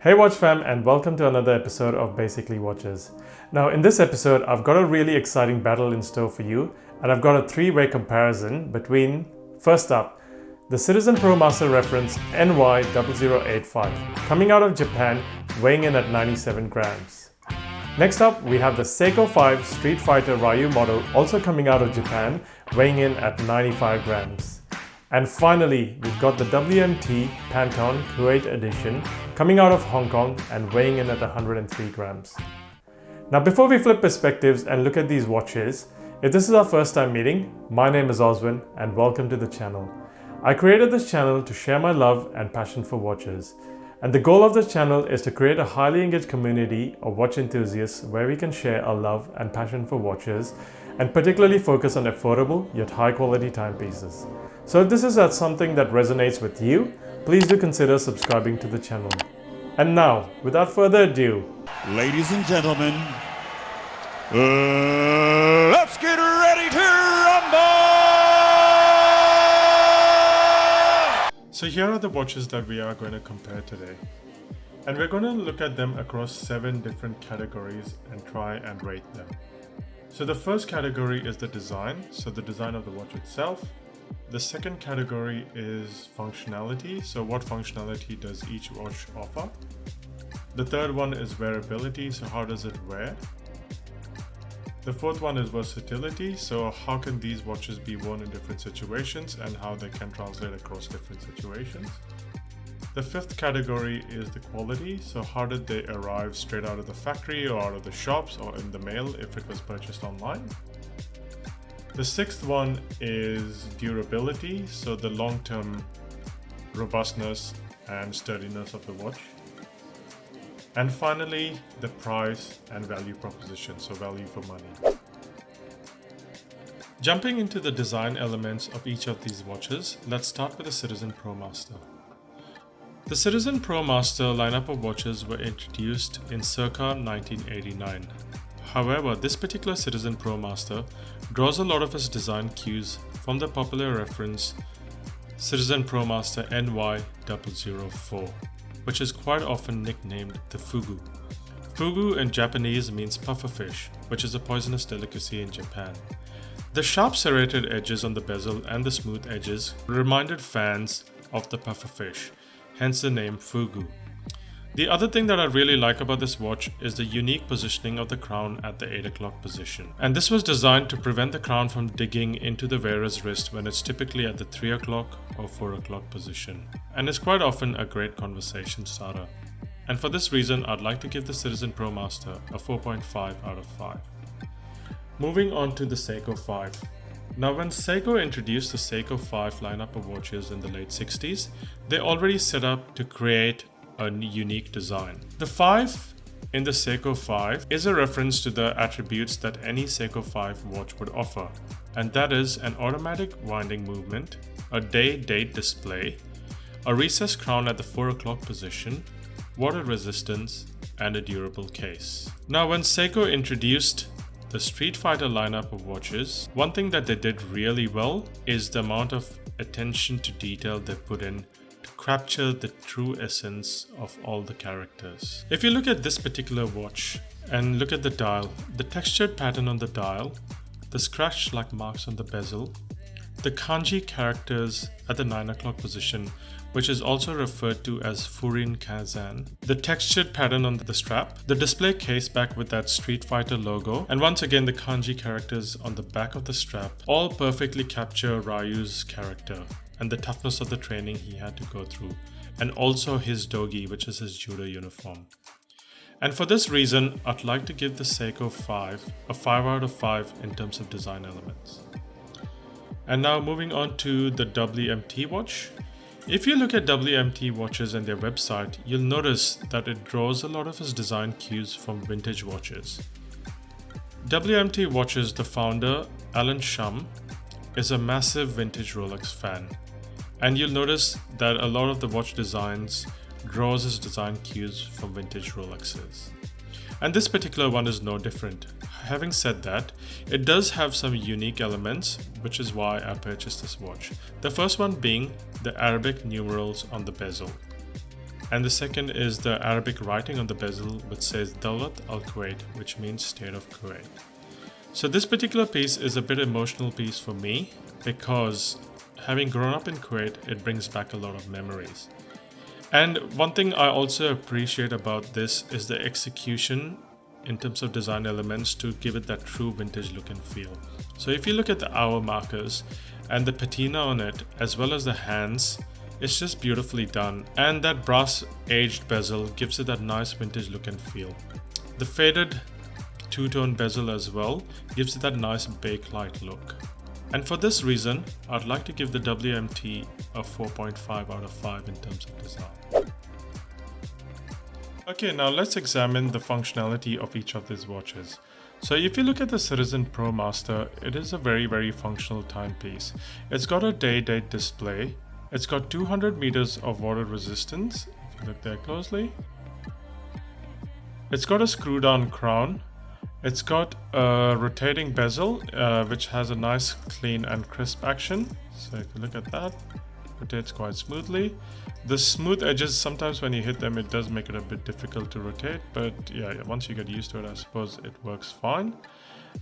Hey Watch Fam, and welcome to another episode of Basically Watches. Now in this episode, I've got a really exciting battle in store for you, and I've got a three-way comparison between, first up, the Citizen Promaster reference NY0085, coming out of Japan, weighing in at 97 grams. Next up, we have the Seiko Street Fighter Ryu model, also coming out of Japan, weighing in at 95 grams. And finally, we've got the WMT Panton Aged Edition, coming out of Hong Kong and weighing in at 103 grams. Now before we flip perspectives and look at these watches, if this is our first time meeting, my name is Oswin and welcome to the channel. I created this channel to share my love and passion for watches. And the goal of this channel is to create a highly engaged community of watch enthusiasts where we can share our love and passion for watches and particularly focus on affordable yet high quality timepieces. So if this is something that resonates with you, please do consider subscribing to the channel. And now, without further ado, ladies and gentlemen, let's get ready to rumble! So here are the watches that we are going to compare today. And we're going to look at them across 7 different categories and try and rate them. So the first category is the design, so the design of the watch itself. The second category is functionality, so what functionality does each watch offer. The third one is wearability, so how does it wear. The fourth one is versatility, so how can these watches be worn in different situations and how they can translate across different situations. The fifth category is the quality, so how did they arrive straight out of the factory or out of the shops or in the mail if it was purchased online. The sixth one is durability, so the long-term robustness and sturdiness of the watch. And finally, the price and value proposition, so value for money. Jumping into the design elements of each of these watches, let's start with the Citizen Promaster. The Citizen Promaster lineup of watches were introduced in circa 1989. However, this particular Citizen Promaster draws a lot of its design cues from the popular reference Citizen Promaster NY004, which is quite often nicknamed the Fugu. Fugu in Japanese means pufferfish, which is a poisonous delicacy in Japan. The sharp serrated edges on the bezel and the smooth edges reminded fans of the pufferfish, hence the name Fugu. The other thing that I really like about this watch is the unique positioning of the crown at the 8 o'clock position. And this was designed to prevent the crown from digging into the wearer's wrist when it's typically at the 3 o'clock or 4 o'clock position. And it's quite often a great conversation starter. And for this reason, I'd like to give the Citizen Promaster a 4.5 out of 5. Moving on to the Seiko 5. Now when Seiko introduced the Seiko 5 lineup of watches in the late 60s, they already set up to create a unique design. The 5 in the Seiko 5 is a reference to the attributes that any Seiko 5 watch would offer, and that is an automatic winding movement, a day-date display, a recessed crown at the 4 o'clock position, water resistance, and a durable case. Now when Seiko introduced the Street Fighter lineup of watches, one thing that they did really well is the amount of attention to detail they put in to capture the true essence of all the characters. If you look at this particular watch and look at the dial, the textured pattern on the dial, the scratch-like marks on the bezel, the kanji characters at the 9 o'clock position, which is also referred to as Furin Kazan, the textured pattern on the strap, the display case back with that Street Fighter logo, and once again the kanji characters on the back of the strap all perfectly capture Ryu's character and the toughness of the training he had to go through, and also his dogi, which is his judo uniform. And for this reason, I'd like to give the Seiko 5 a 5 out of 5 in terms of design elements. And now moving on to the WMT watch. If you look at WMT watches and their website, you'll notice that it draws a lot of its design cues from vintage watches. WMT Watches, the founder, Alan Shum, is a massive vintage Rolex fan. And you'll notice that a lot of the watch designs draws its design cues from vintage Rolexes. And this particular one is no different. Having said that, it does have some unique elements, which is why I purchased this watch. The first one being the Arabic numerals on the bezel. And the second is the Arabic writing on the bezel, which says Dawlat Al Kuwait, which means State of Kuwait. So this particular piece is a bit emotional piece for me because having grown up in Kuwait, it brings back a lot of memories. And one thing I also appreciate about this is the execution in terms of design elements to give it that true vintage look and feel. So if you look at the hour markers and the patina on it, as well as the hands, it's just beautifully done. And that brass aged bezel gives it that nice vintage look and feel. The faded two-tone bezel as well gives it that nice bakelite look. And for this reason, I'd like to give the WMT a 4.5 out of 5 in terms of design. Okay, now let's examine the functionality of each of these watches. So if you look at the Citizen Promaster, it is a very functional timepiece. It's got a day-date display. It's got 200 meters of water resistance, if you look there closely. It's got a screw-down crown. It's got a rotating bezel, which has a nice clean and crisp action. So if you look at that, rotates quite smoothly. The smooth edges, sometimes when you hit them, it does make it a bit difficult to rotate, but yeah, once you get used to it, I suppose it works fine.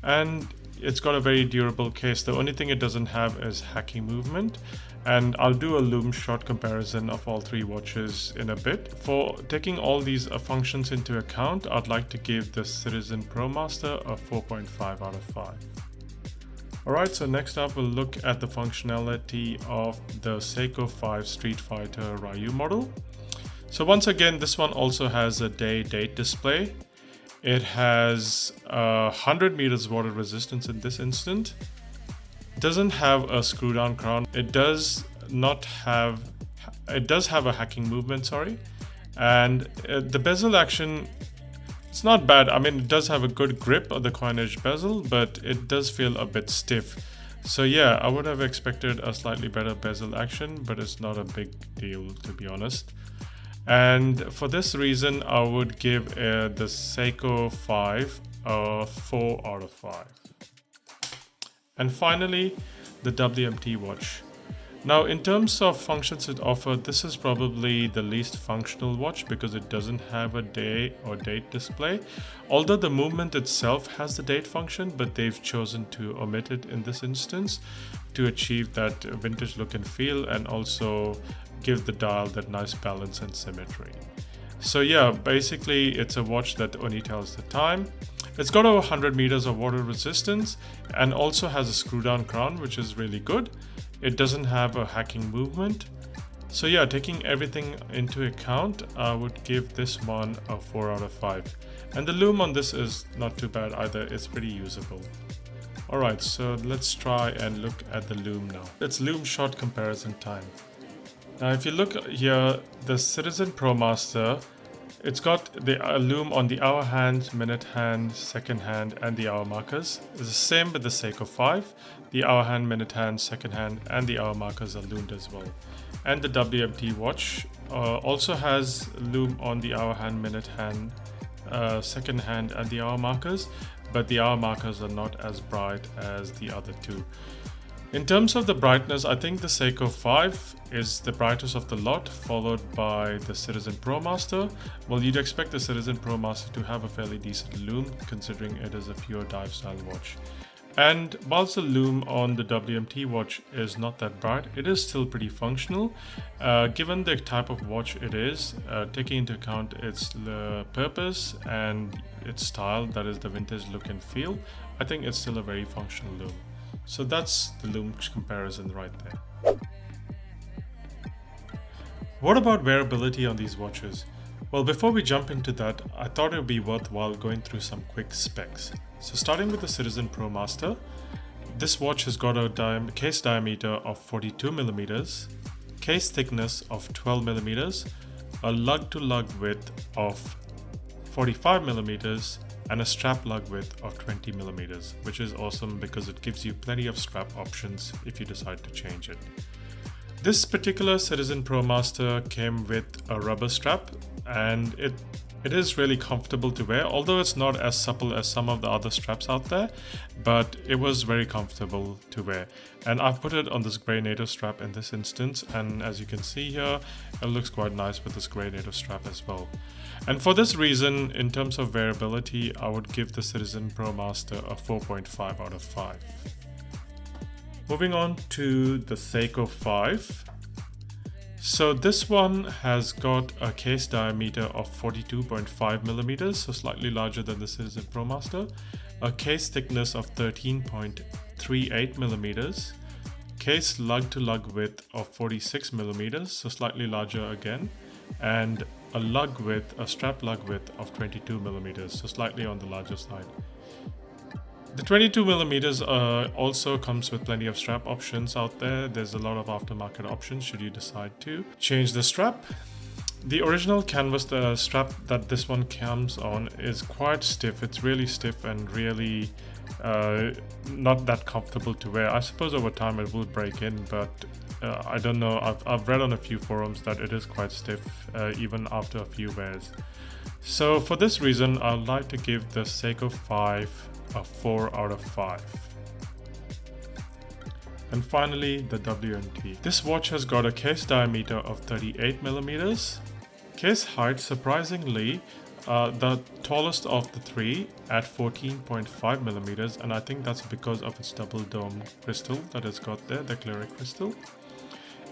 And it's got a very durable case. The only thing it doesn't have is hacking movement. And I'll do a lume shot comparison of all three watches in a bit. For taking all these functions into account, I'd like to give the Citizen Promaster a 4.5 out of 5. Alright, so next up we'll look at the functionality of the Seiko Street Fighter Ryu model. So once again, this one also has a day-date display. It has 100 meters water resistance in this instant. Doesn't have a screw down crown. It does have a hacking movement, sorry. And the bezel action, it's not bad. I mean, it does have a good grip of the coin edge bezel, but it does feel a bit stiff. So yeah, I would have expected a slightly better bezel action, but it's not a big deal, to be honest. And for this reason, I would give the Seiko 5 a 4 out of 5. And finally, the WMT watch. Now, in terms of functions it offers, this is probably the least functional watch because it doesn't have a day or date display. Although the movement itself has the date function, but they've chosen to omit it in this instance to achieve that vintage look and feel, and also give the dial that nice balance and symmetry. So yeah, basically it's a watch that only tells the time. It's got over 100 meters of water resistance and also has a screw down crown, which is really good. It doesn't have a hacking movement. So yeah, taking everything into account, I would give this one a 4 out of 5. And the lume on this is not too bad either. It's pretty usable. Alright, so let's try and look at the lume now. It's lume shot comparison time. Now if you look here, the Citizen Promaster, it's got the lume on the hour hand, minute hand, second hand, and the hour markers. It's the same with the Seiko 5. The hour hand, minute hand, second hand, and the hour markers are lumed as well. And the WMT watch also has lume on the hour hand, minute hand, second hand, and the hour markers, but the hour markers are not as bright as the other two. In terms of the brightness, I think the Seiko 5 is the brightest of the lot, followed by the Citizen Promaster. Well, you'd expect the Citizen Promaster to have a fairly decent lume, considering it is a pure dive style watch. And whilst the lume on the WMT watch is not that bright, it is still pretty functional. Given the type of watch it is, taking into account its purpose and its style, that is the vintage look and feel, I think it's still a very functional lume. So that's the lume comparison right there. What about wearability on these watches? Well, before we jump into that, I thought it would be worthwhile going through some quick specs. So starting with the Citizen Promaster, this watch has got a case diameter of 42 millimeters, case thickness of 12 millimeters, a lug-to-lug width of 45 millimeters, and a strap lug width of 20 millimeters, which is awesome because it gives you plenty of strap options if you decide to change it. This particular Citizen Promaster came with a rubber strap, and it is really comfortable to wear, although it's not as supple as some of the other straps out there, but it was very comfortable to wear. And I've put it on this grey NATO strap in this instance, and as you can see here, it looks quite nice with this grey NATO strap as well. And for this reason, in terms of wearability, I would give the Citizen Promaster a 4.5 out of 5. Moving on to the Seiko 5. So this one has got a case diameter of 42.5 millimeters, so slightly larger than the Citizen Promaster, a case thickness of 13.38 millimeters, case lug-to-lug width of 46 millimeters, so slightly larger again, and a lug width, a strap lug width of 22 millimeters, so slightly on the larger side. The 22 millimeters also comes with plenty of strap options out there. There's a lot of aftermarket options should you decide to change the strap. The original canvas, the strap that this one comes on, is quite stiff. It's really stiff and really not that comfortable to wear. I suppose over time it will break in, but I don't know. I've read on a few forums that it is quite stiff even after a few wears. So for this reason, I'd like to give the Seiko 5 a 4 out of 5. And finally, the WMT. This watch has got a case diameter of 38 millimeters. Case height, surprisingly, the tallest of the three at 14.5 millimeters, and I think that's because of its double dome crystal that it's got there, the clear crystal.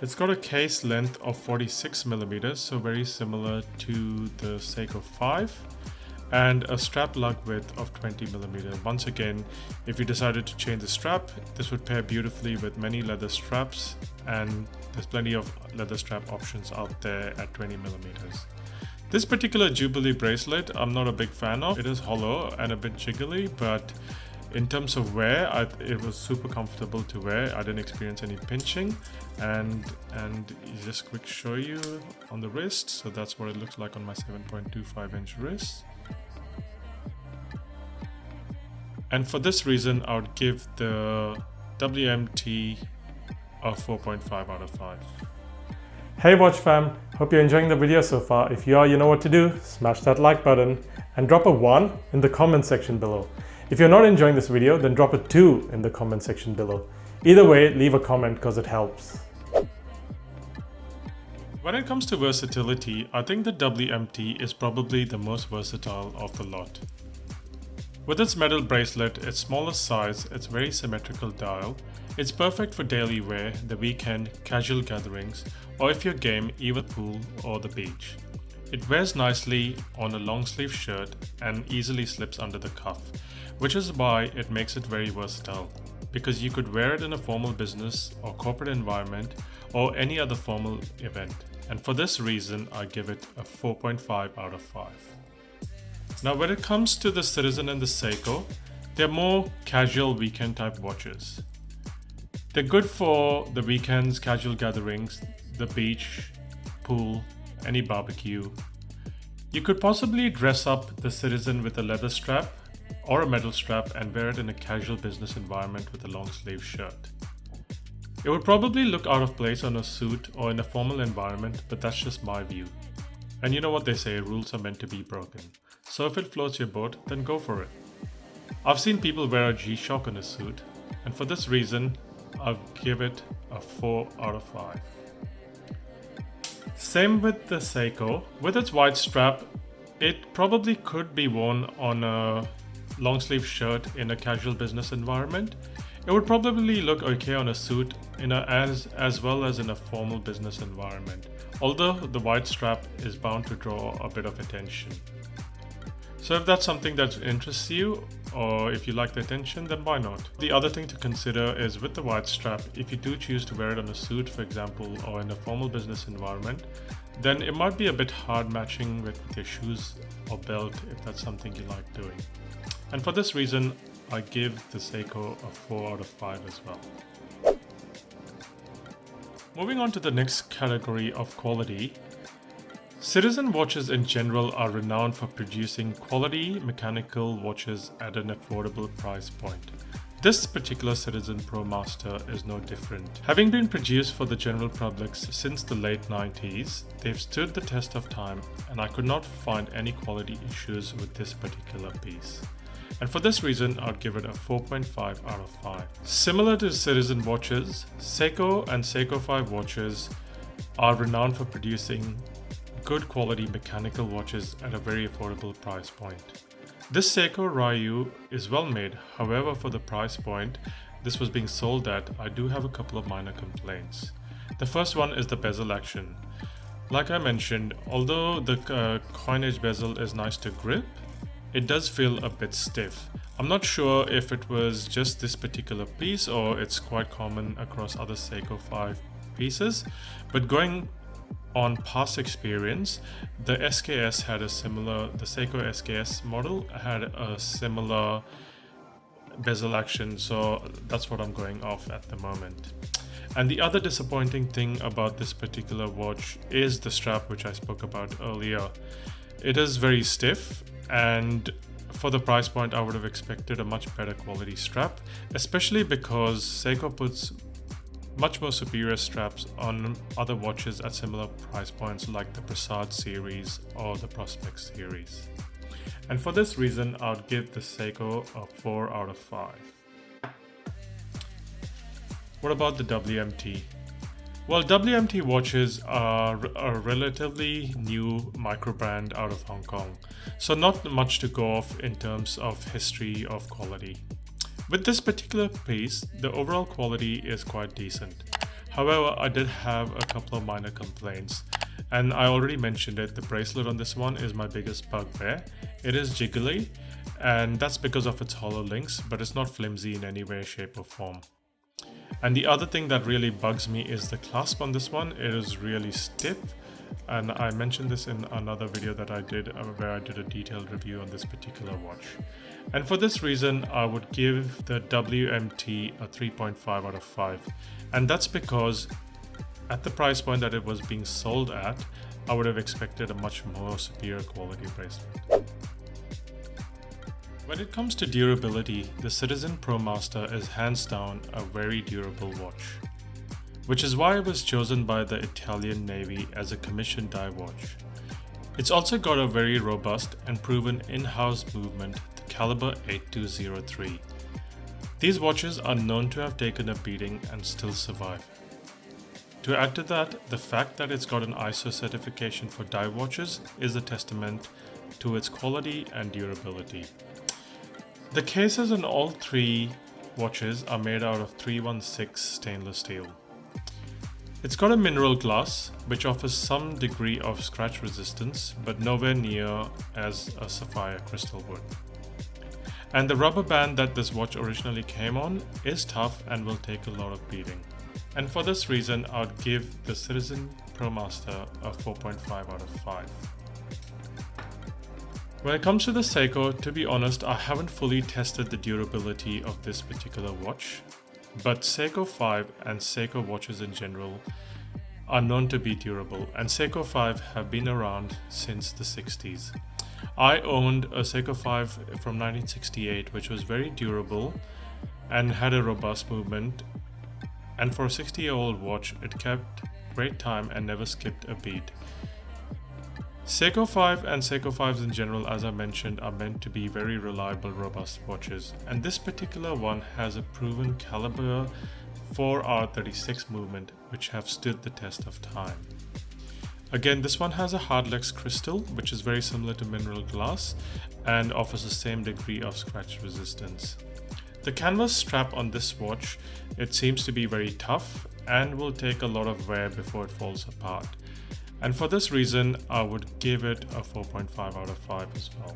It's got a case length of 46 millimeters, so very similar to the Seiko 5. And a strap lug width of 20 millimeters. Once again, if you decided to change the strap, this would pair beautifully with many leather straps, and there's plenty of leather strap options out there at 20 millimeters. This particular Jubilee bracelet, I'm not a big fan of. It is hollow and a bit jiggly, but in terms of wear, it was super comfortable to wear. I didn't experience any pinching, and just quick show you on the wrist. So that's what it looks like on my 7.25 inch wrist. And for this reason, I would give the WMT a 4.5 out of 5. Hey watch fam, hope you're enjoying the video so far. If you are, you know what to do. Smash that like button and drop a 1 in the comment section below. If you're not enjoying this video, then drop a 2 in the comment section below. Either way, leave a comment because it helps. When it comes to versatility, I think the WMT is probably the most versatile of the lot. With its metal bracelet, its smaller size, its very symmetrical dial, it's perfect for daily wear, the weekend, casual gatherings, or if you're game, even pool or the beach. It wears nicely on a long sleeve shirt and easily slips under the cuff, which is why it makes it very versatile, because you could wear it in a formal business or corporate environment or any other formal event. And for this reason, I give it a 4.5 out of 5. Now when it comes to the Citizen and the Seiko, they're more casual weekend type watches. They're good for the weekends, casual gatherings, the beach, pool, any barbecue. You could possibly dress up the Citizen with a leather strap or a metal strap and wear it in a casual business environment with a long sleeve shirt. It would probably look out of place on a suit or in a formal environment, but that's just my view. And you know what they say, rules are meant to be broken. So if it floats your boat, then go for it. I've seen people wear a G-Shock in a suit, and for this reason, I'll give it a 4 out of 5. Same with the Seiko. With its wide strap, it probably could be worn on a long sleeve shirt in a casual business environment. It would probably look okay on a suit as well as in a formal business environment, although the wide strap is bound to draw a bit of attention. So if that's something that interests you, or if you like the attention, then why not? The other thing to consider is with the wide strap, if you do choose to wear it on a suit, for example, or in a formal business environment, then it might be a bit hard matching with your shoes or belt if that's something you like doing. And for this reason, I give the Seiko a 4 out of 5 as well. Moving on to the next category of quality. Citizen watches in general are renowned for producing quality mechanical watches at an affordable price point. This particular Citizen Promaster is no different. Having been produced for the general public since the late 90s, they've stood the test of time, and I could not find any quality issues with this particular piece. And for this reason, I'd give it a 4.5 out of 5. Similar to Citizen watches, Seiko and Seiko 5 watches are renowned for producing good quality mechanical watches at a very affordable price point. This Seiko Ryu is well made, however for the price point this was being sold at, I do have a couple of minor complaints. The first one is the bezel action. Like I mentioned, although the coinage bezel is nice to grip, it does feel a bit stiff. I'm not sure if it was just this particular piece or it's quite common across other Seiko 5 pieces, but going on past experience, the SKS had a similar, the Seiko SKS model had a similar bezel action, so that's what I'm going off at the moment. And the other disappointing thing about this particular watch is the strap, which I spoke about earlier. It is very stiff, and for the price point I would have expected a much better quality strap, especially because Seiko puts much more superior straps on other watches at similar price points like the Prasad series or the Prospect series. And for this reason, I would give the Seiko a 4 out of 5. What about the WMT? Well, WMT watches are a relatively new micro brand out of Hong Kong, so not much to go off in terms of history of quality. With this particular piece, the overall quality is quite decent. However, I did have a couple of minor complaints, and I already mentioned it. The bracelet on this one is my biggest bugbear. It is jiggly, and that's because of its hollow links, but it's not flimsy in any way, shape or form. And the other thing that really bugs me is the clasp on this one. It is really stiff, and I mentioned this in another video that I did where I did a detailed review on this particular watch. And for this reason, I would give the WMT a 3.5 out of 5. And that's because at the price point that it was being sold at, I would have expected a much more superior quality bracelet. When it comes to durability, the Citizen Promaster is hands down a very durable watch, which is why it was chosen by the Italian Navy as a commission dive watch. It's also got a very robust and proven in-house movement, the caliber 8203. These watches are known to have taken a beating and still survive. To add to that, the fact that it's got an ISO certification for dive watches is a testament to its quality and durability. The cases on all three watches are made out of 316 stainless steel. It's got a mineral glass, which offers some degree of scratch resistance, but nowhere near as a sapphire crystal would. And the rubber band that this watch originally came on is tough and will take a lot of beating. And for this reason, I would give the Citizen Promaster a 4.5 out of 5. When it comes to the Seiko, to be honest, I haven't fully tested the durability of this particular watch, but Seiko 5 and Seiko watches in general are known to be durable, and Seiko 5 have been around since the 60s. I owned a Seiko 5 from 1968 which was very durable and had a robust movement, and for a 60-year-old watch it kept great time and never skipped a beat. Seiko 5 and Seiko 5s in general, as I mentioned, are meant to be very reliable, robust watches, and this particular one has a proven caliber 4R36 movement which have stood the test of time. Again, this one has a hardlex crystal which is very similar to mineral glass and offers the same degree of scratch resistance. The canvas strap on this watch, it seems to be very tough and will take a lot of wear before it falls apart. And for this reason, I would give it a 4.5 out of 5 as well.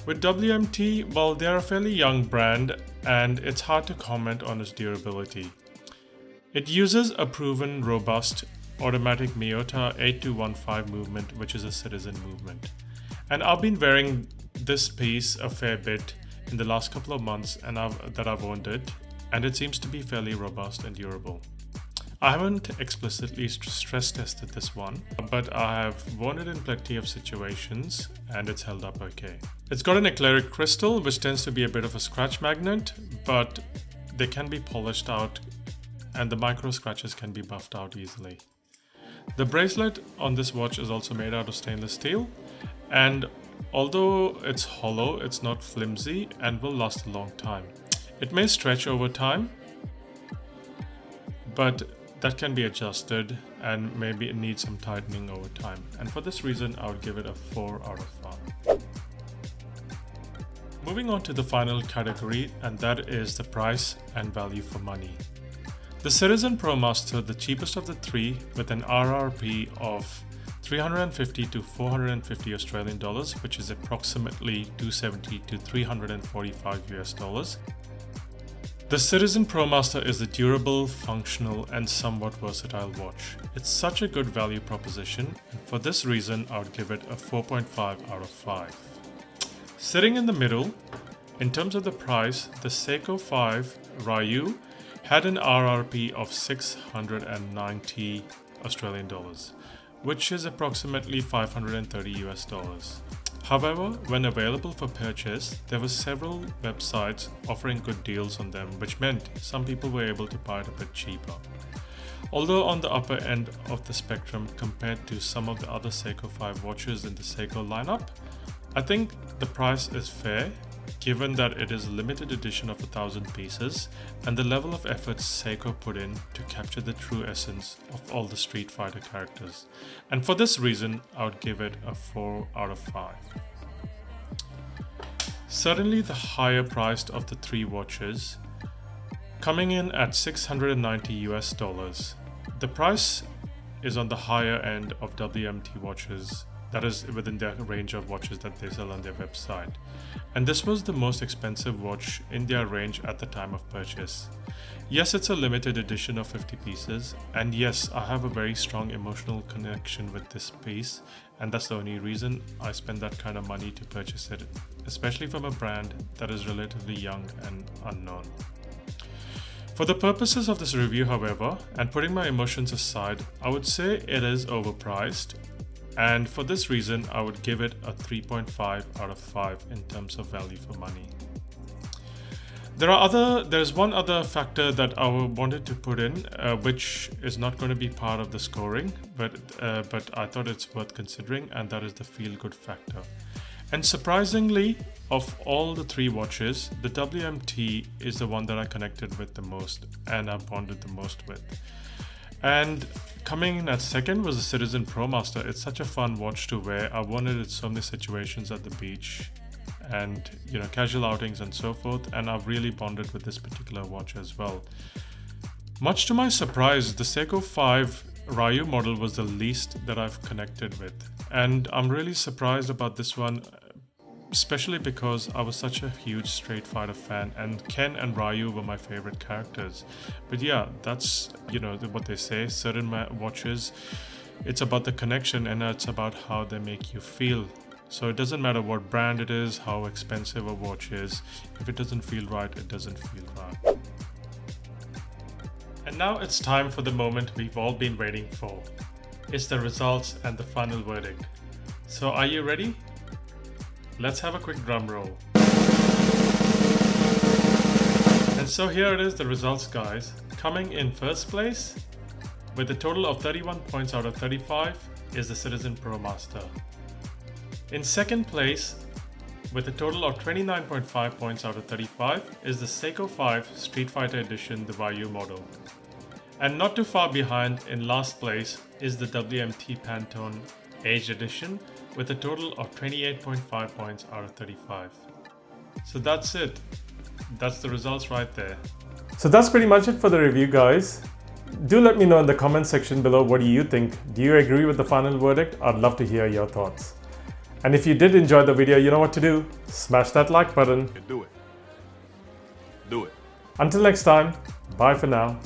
With WMT, well, they're a fairly young brand and it's hard to comment on its durability. It uses a proven, robust, automatic Miyota 8215 movement, which is a Citizen movement. And I've been wearing this piece a fair bit in the last couple of months and I've owned it, and it seems to be fairly robust and durable. I haven't explicitly stress tested this one, but I have worn it in plenty of situations and it's held up okay. It's got an acrylic crystal which tends to be a bit of a scratch magnet, but they can be polished out and the micro scratches can be buffed out easily. The bracelet on this watch is also made out of stainless steel, and although it's hollow, it's not flimsy and will last a long time. It may stretch over time, but that can be adjusted and maybe it needs some tightening over time. And for this reason, I would give it a 4 out of 5. Moving on to the final category, and that is the price and value for money. The Citizen Promaster, the cheapest of the three, with an RRP of 350 to 450 Australian dollars, which is approximately 270 to 345 US dollars. The Citizen Promaster is a durable, functional, and somewhat versatile watch. It's such a good value proposition, and for this reason, I would give it a 4.5 out of 5. Sitting in the middle, in terms of the price, the Seiko 5 Ryu had an RRP of 690 Australian dollars, which is approximately 530 US dollars. However, when available for purchase, there were several websites offering good deals on them, which meant some people were able to buy it a bit cheaper. Although on the upper end of the spectrum compared to some of the other Seiko 5 watches in the Seiko lineup, I think the price is fair, given that it is a limited edition of 1,000 pieces and the level of effort Seiko put in to capture the true essence of all the Street Fighter characters. And for this reason, I would give it a 4 out of 5. Certainly the higher priced of the three watches, coming in at 690 US dollars. The price is on the higher end of WMT watches, that is within their range of watches that they sell on their website. And this was the most expensive watch in their range at the time of purchase. Yes, it's a limited edition of 50 pieces, and yes, I have a very strong emotional connection with this piece, and that's the only reason I spend that kind of money to purchase it, especially from a brand that is relatively young and unknown. For the purposes of this review, however, and putting my emotions aside, I would say it is overpriced. And for this reason, I would give it a 3.5 out of 5 in terms of value for money. There's one other factor that I wanted to put in, which is not going to be part of the scoring, but I thought it's worth considering, and that is the feel-good factor. And surprisingly, of all the three watches, the WMT is the one that I connected with the most and I bonded the most with. And coming in at second was the Citizen Promaster. It's such a fun watch to wear. I've worn it in so many situations at the beach and casual outings and so forth, and I've really bonded with this particular watch as well. Much to my surprise, the Seiko 5 Ryu model was the least that I've connected with, and I'm really surprised about this one, especially because I was such a huge Street Fighter fan and Ken and Ryu were my favorite characters. But yeah, that's what they say, certain watches, it's about the connection and it's about how they make you feel. So it doesn't matter what brand it is, how expensive a watch is, if it doesn't feel right, it doesn't feel right. And now it's time for the moment we've all been waiting for. It's the results and the final verdict. So are you ready? Let's have a quick drum roll. And so here it is, the results, guys. Coming in first place with a total of 31 points out of 35 is the Citizen Promaster. In second place with a total of 29.5 points out of 35 is the Seiko 5 Street Fighter Edition, the Ryu model. And not too far behind, in last place, is the WMT Panton Aged Edition with a total of 28.5 points out of 35. So that's it. That's the results right there. So that's pretty much it for the review, guys. Do let me know in the comment section below, what do you think? Do you agree with the final verdict? I'd love to hear your thoughts. And if you did enjoy the video, you know what to do. Smash that like button. Do it. Do it. Until next time, bye for now.